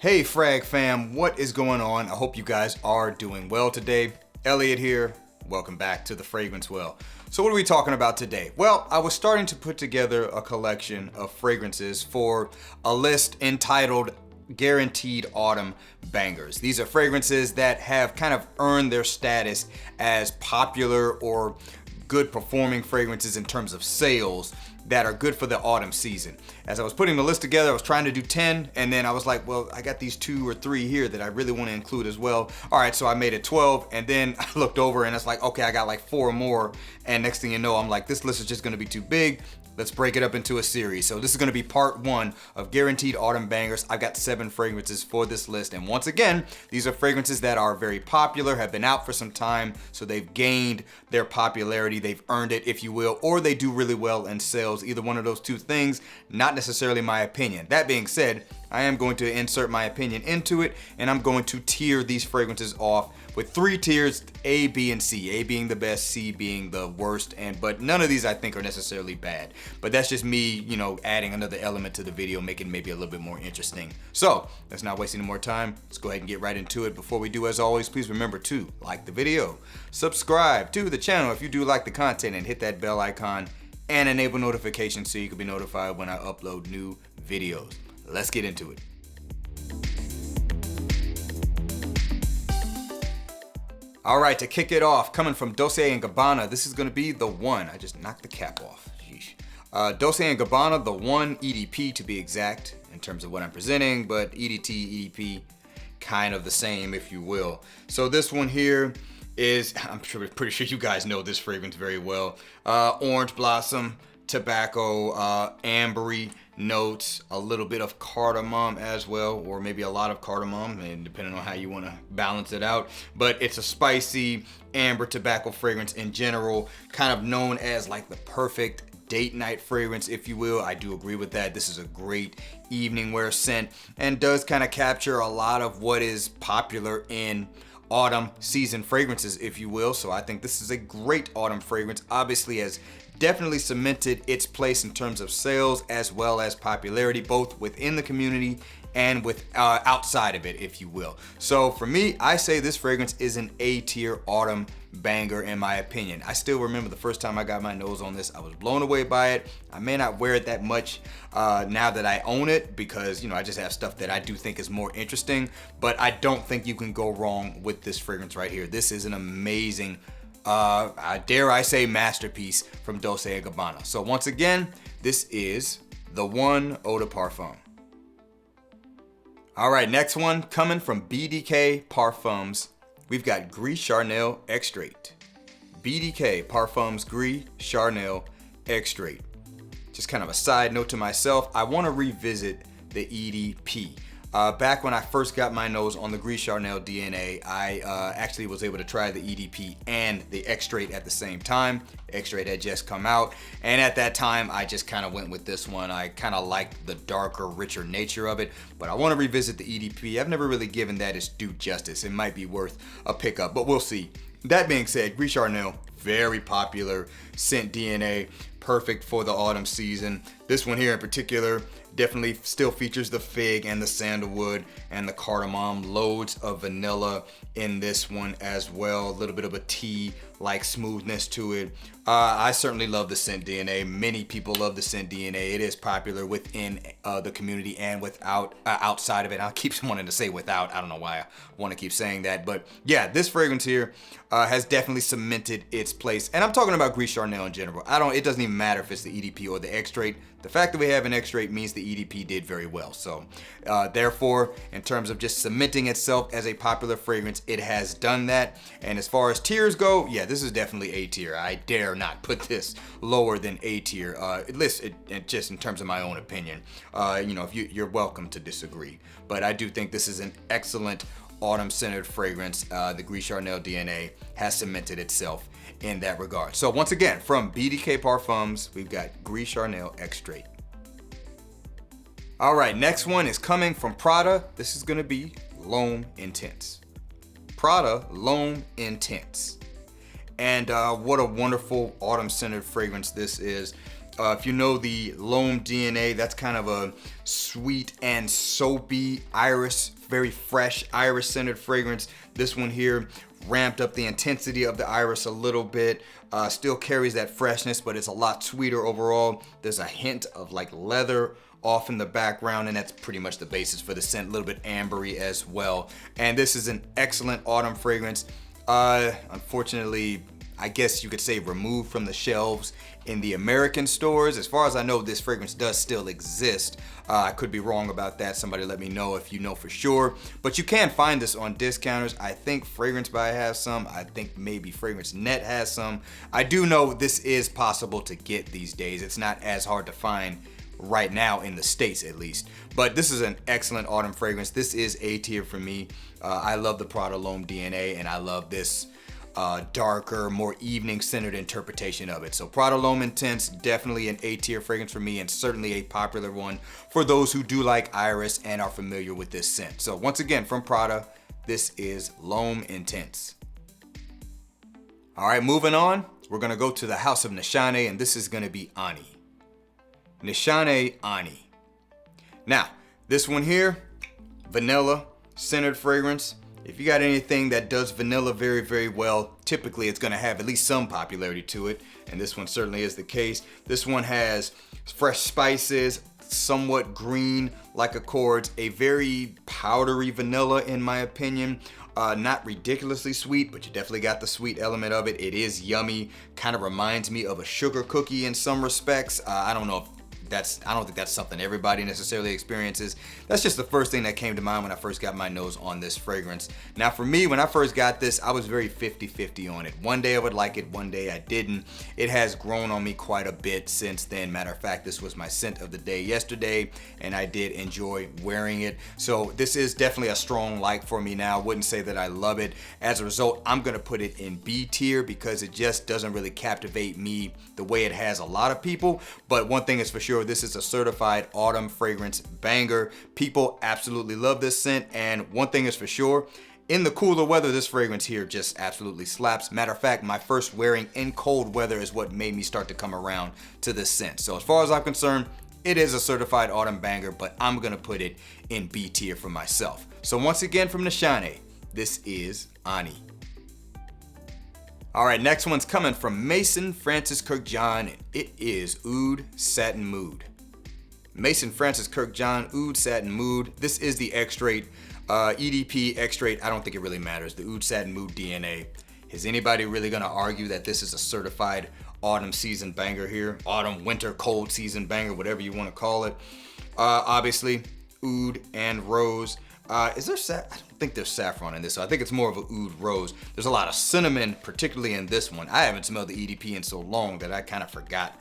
Hey Frag fam, what is going on? I hope you guys are doing well today. Elliot here. Welcome back to The Fragrance Well. So what are we talking about today? Well, I was starting to put together a collection of fragrances for a list entitled Guaranteed Autumn Bangers. These are fragrances that have kind of earned their status as popular or good performing fragrances in terms of sales that are good for the autumn season. As I was putting the list together, I was trying to do 10, and then I was like, well, I got these 2 or 3 here that I really want to include as well. All right, so I made it 12, and then I looked over and it's like, okay, I got like 4 more, and next thing you know, I'm like, this list is just gonna be too big. Let's break it up into a series. So this is gonna be part 1 of Guaranteed Autumn Bangers. I've got 7 fragrances for this list. And once again, these are fragrances that are very popular, have been out for some time, so they've gained their popularity, they've earned it, if you will, or they do really well in sales. Either one of those 2 things, not necessarily my opinion. That being said, I am going to insert my opinion into it, and I'm going to tier these fragrances off with 3 tiers, A, B, and C. A being the best, C being the worst, but none of these I think are necessarily bad. But that's just me, adding another element to the video, making it maybe a little bit more interesting. So let's not waste any more time. Let's go ahead and get right into it. Before we do, as always, please remember to like the video, subscribe to the channel if you do like the content, and hit that bell icon and enable notifications so you can be notified when I upload new videos. Let's get into it. All right, to kick it off, coming from Dolce & Gabbana, this is gonna be the One. I just knocked the cap off, sheesh. Dolce & Gabbana, the One EDP to be exact, in terms of what I'm presenting, but EDT, EDP, kind of the same, if you will. So this one here is, pretty sure you guys know this fragrance very well. Orange blossom, tobacco, ambery notes, a little bit of cardamom as well, or maybe a lot of cardamom, and depending on how you want to balance it out. But it's a spicy amber tobacco fragrance in general, kind of known as like the perfect date night fragrance, if you will. I do agree with that. This is a great evening wear scent and does kind of capture a lot of what is popular in autumn season fragrances, if you will. So I think this is a great autumn fragrance. Obviously has definitely cemented its place in terms of sales as well as popularity, both within the community and with outside of it, if you will. So for me, I say this fragrance is an A-tier autumn banger in my opinion. I still remember the first time I got my nose on this. I was blown away by it. I may not wear it that much now that I own it, because I just have stuff that I do think is more interesting, but I don't think you can go wrong with this fragrance right here. This is an amazing, dare I say, masterpiece from Dolce & Gabbana. So once again, this is the One Eau de Parfum. All right, next one coming from BDK Parfums. We've got Gris Charnel Extrait. BDK Parfums Gris Charnel Extrait. Just kind of a side note to myself, I want to revisit the EDP. Back when I first got my nose on the Gris Charnel DNA, I actually was able to try the EDP and the Extrait at the same time. Extrait had just come out, and at that time I just kind of went with this one. I kind of liked the darker, richer nature of it, but I want to revisit the EDP. I've never really given that its due justice. It might be worth a pickup, but we'll see. That being said, Gris Charnel, very popular scent DNA, perfect for the autumn season. This one here in particular definitely still features the fig and the sandalwood and the cardamom, loads of vanilla in this one as well, a little bit of a tea-like smoothness to it. I certainly love the scent DNA. Many people love the scent DNA. It is popular within the community and outside of it. I keep wanting to say without. I don't know why I want to keep saying that, but yeah, this fragrance here has definitely cemented its place. And I'm talking about Gris Charnel in general. It doesn't even matter if it's the EDP or the Extrait. The fact that we have an Extrait means the EDP did very well. So therefore, in terms of just cementing itself as a popular fragrance, it has done that. And as far as tiers go, yeah, this is definitely A tier. I dare not put this lower than A tier, at least just in terms of my own opinion. If you're welcome to disagree, but I do think this is an excellent autumn-centered fragrance. The Gris Charnel DNA has cemented itself in that regard. So once again, from BDK Parfums, we've got Gris Charnel Extrait. All right, next one is coming from Prada. This is gonna be L'Homme Intense. Prada L'Homme Intense. And what a wonderful autumn-centered fragrance this is. If you know the L'Homme DNA, that's kind of a sweet and soapy iris, very fresh iris-centered fragrance. This one here ramped up the intensity of the iris a little bit. Still carries that freshness, but it's a lot sweeter overall. There's a hint of like leather off in the background, and that's pretty much the basis for the scent. A little bit ambery as well. And this is an excellent autumn fragrance. Unfortunately, I guess you could say removed from the shelves in the American stores. As far as I know, this fragrance does still exist. I could be wrong about that. Somebody let me know if you know for sure. But you can find this on discounters. I think Fragrance Buy has some. I think maybe Fragrance Net has some. I do know this is possible to get these days. It's not as hard to find right now in the States at least. But this is an excellent autumn fragrance. This is A tier for me. I love the Prada L'Homme DNA, and I love this darker, more evening-centered interpretation of it. So Prada L'Homme Intense, definitely an A tier fragrance for me, and certainly a popular one for those who do like iris and are familiar with this scent. So once again, from Prada, this is L'Homme Intense. All right, moving on, we're gonna go to the house of Nishane, and this is gonna be Ani. Nishane Ani. Now, this one here, vanilla centered fragrance. If you got anything that does vanilla very, very well, typically it's gonna have at least some popularity to it, and this one certainly is the case. This one has fresh spices, somewhat green like accords, a very powdery vanilla in my opinion. Not ridiculously sweet, but you definitely got the sweet element of it. It is yummy, kind of reminds me of a sugar cookie in some respects. I don't know if I don't think that's something everybody necessarily experiences. That's just the first thing that came to mind when I first got my nose on this fragrance. Now for me, when I first got this, I was very 50-50 on it. One day I would like it, one day I didn't. It has grown on me quite a bit since then. Matter of fact, this was my scent of the day yesterday, and I did enjoy wearing it. So this is definitely a strong like for me now. Wouldn't say that I love it. As a result, I'm gonna put it in B tier because it just doesn't really captivate me the way it has a lot of people. But one thing is for sure, this is a certified autumn fragrance banger. People absolutely love this scent, and one thing is for sure, in the cooler weather, this fragrance here just absolutely slaps. Matter of fact, my first wearing in cold weather is what made me start to come around to this scent. So as far as I'm concerned, it is a certified autumn banger, but I'm gonna put it in B tier for myself. So once again from Nishane, this is Ani. All right, next one's coming from Mason Francis Kirkjohn, and it is Oud Satin Mood. Mason Francis Kirkjohn, Oud Satin Mood. This is the Extrait, EDP Extrait. I don't think it really matters. The Oud Satin Mood DNA. Is anybody really gonna argue that this is a certified autumn season banger here? Autumn, winter, cold season banger, whatever you wanna call it. Obviously, oud and rose. Is there I don't think there's saffron in this, so I think it's more of a oud rose. There's a lot of cinnamon, particularly in this one. I haven't smelled the EDP in so long that I kind of forgot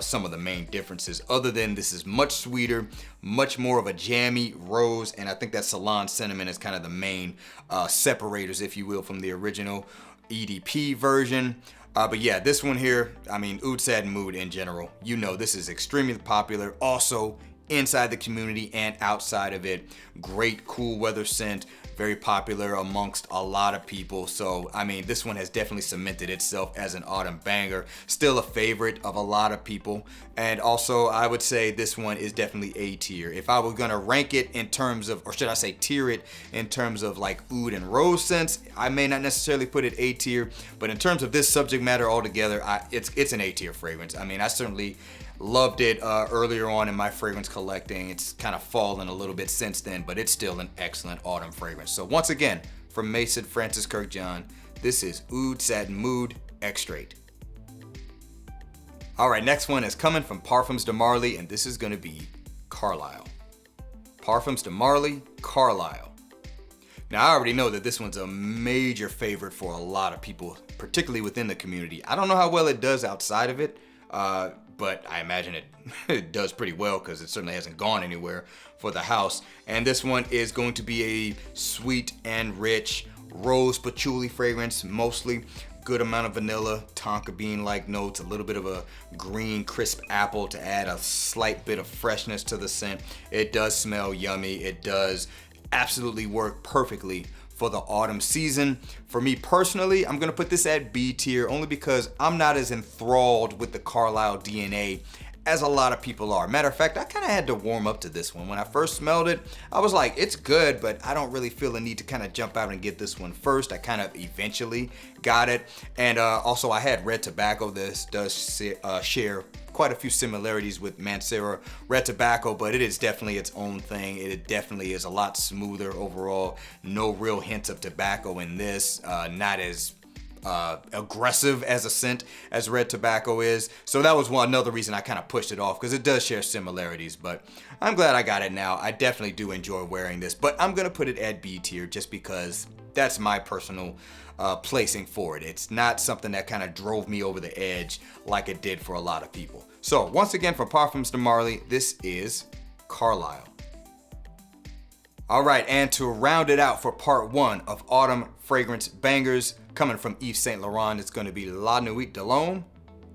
some of the main differences, other than this is much sweeter, much more of a jammy rose, and I think that Ceylon cinnamon is kind of the main separators, if you will, from the original EDP version. But yeah, this one here, I mean, Oud Satin Mood in general, you know this is extremely popular. Also, inside the community and outside of it, great cool weather scent, very popular amongst a lot of people. So I mean, this one has definitely cemented itself as an autumn banger, still a favorite of a lot of people. And also I would say this one is definitely A tier. If I were gonna rank it in terms of, or should I say tier it in terms of like oud and rose scents, I may not necessarily put it A tier, but in terms of this subject matter altogether, it's an A tier fragrance. I mean, I certainly loved it earlier on in my fragrance collecting. It's kind of fallen a little bit since then, but it's still an excellent autumn fragrance. So once again, from Mason Francis Kirkjohn, this is Oud Satin Mood Extrait. All right, next one is coming from Parfums de Marly, and this is gonna be Carlisle. Parfums de Marly, Carlisle. Now, I already know that this one's a major favorite for a lot of people, particularly within the community. I don't know how well it does outside of it, but I imagine it does pretty well because it certainly hasn't gone anywhere for the house. And this one is going to be a sweet and rich rose patchouli fragrance, mostly. Good amount of vanilla, tonka bean-like notes, a little bit of a green crisp apple to add a slight bit of freshness to the scent. It does smell yummy. It does absolutely work perfectly for the autumn season. For me personally, I'm gonna put this at B tier only because I'm not as enthralled with the Carlisle DNA as a lot of people are. Matter of fact, I kind of had to warm up to this one. When I first smelled it, I was like, it's good, but I don't really feel the need to kind of jump out and get this one first. I kind of eventually got it. And also I had Red Tobacco. This does share quite a few similarities with Mancera Red Tobacco, but it is definitely its own thing. It definitely is a lot smoother overall. No real hints of tobacco in this, not as aggressive as a scent as Red Tobacco is. So that was another reason I kind of pushed it off, because it does share similarities, but I'm glad I got it now. I definitely do enjoy wearing this, but I'm gonna put it at B tier just because that's my personal placing for it. It's not something that kind of drove me over the edge like it did for a lot of people. So once again, from Parfums de Marly, this is Carlisle. All right, and to round it out for part one of Autumn Fragrance Bangers, coming from Yves Saint Laurent, it's going to be La Nuit de l'Homme.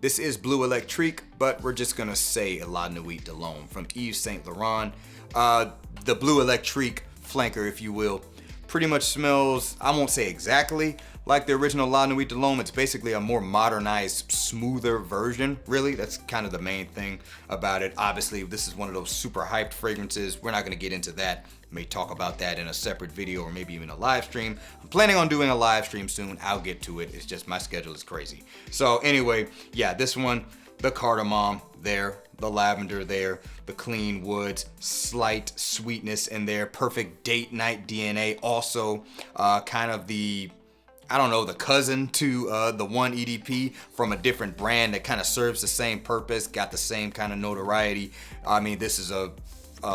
This is Bleu Electrique, but we're just going to say La Nuit de l'Homme from Yves Saint Laurent. The Bleu Electrique flanker, if you will, pretty much smells, I won't say exactly like the original La Nuit de l'Homme. It's basically a more modernized, smoother version, really. That's kind of the main thing about it. Obviously, this is one of those super hyped fragrances. We're not going to get into that. May talk about that in a separate video or maybe even a live stream. I'm planning on doing a live stream soon. I'll get to it. It's just my schedule is crazy. So anyway, yeah, this one, the cardamom there, the lavender there, the clean woods, slight sweetness in there, perfect date night DNA. Also, kind of the, I don't know, the cousin to the One EDP from a different brand that kind of serves the same purpose, got the same kind of notoriety. I mean, this is a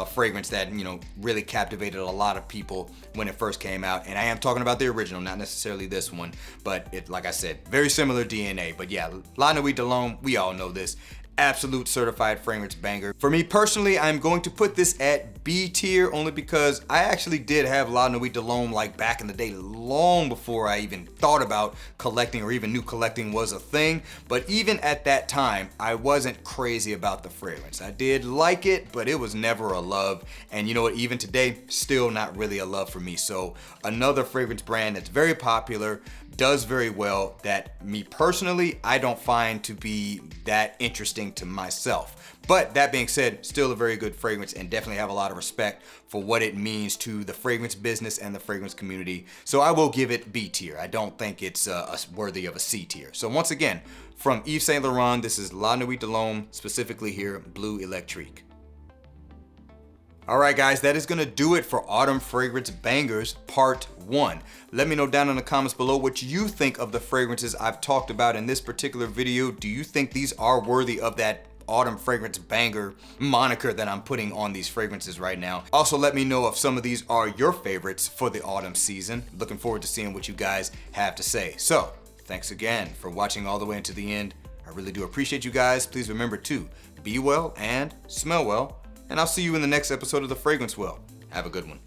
fragrance that, you know, really captivated a lot of people when it first came out. And I am talking about the original, not necessarily this one, but it, like I said, very similar DNA. But yeah, La Nuit de l'Homme, we all know this. Absolute certified fragrance banger. For me personally, I'm going to put this at B tier only because I actually did have La Nuit de l'Homme like back in the day, long before I even thought about collecting or even knew collecting was a thing. But even at that time, I wasn't crazy about the fragrance. I did like it, but it was never a love. And you know what, even today, still not really a love for me. So another fragrance brand that's very popular, does very well, that me personally, I don't find to be that interesting to myself. But that being said, still a very good fragrance and definitely have a lot of respect for what it means to the fragrance business and the fragrance community. So I will give it B tier. I don't think it's worthy of a C tier. So once again, from Yves Saint Laurent, this is La Nuit de l'Homme, specifically here, Bleu Electrique. All right, guys, that is gonna do it for Autumn Fragrance Bangers Part 1. Let me know down in the comments below what you think of the fragrances I've talked about in this particular video. Do you think these are worthy of that Autumn Fragrance Banger moniker that I'm putting on these fragrances right now? Also, let me know if some of these are your favorites for the autumn season. Looking forward to seeing what you guys have to say. So, thanks again for watching all the way into the end. I really do appreciate you guys. Please remember to be well and smell well. And I'll see you in the next episode of The Fragrance Well. Have a good one.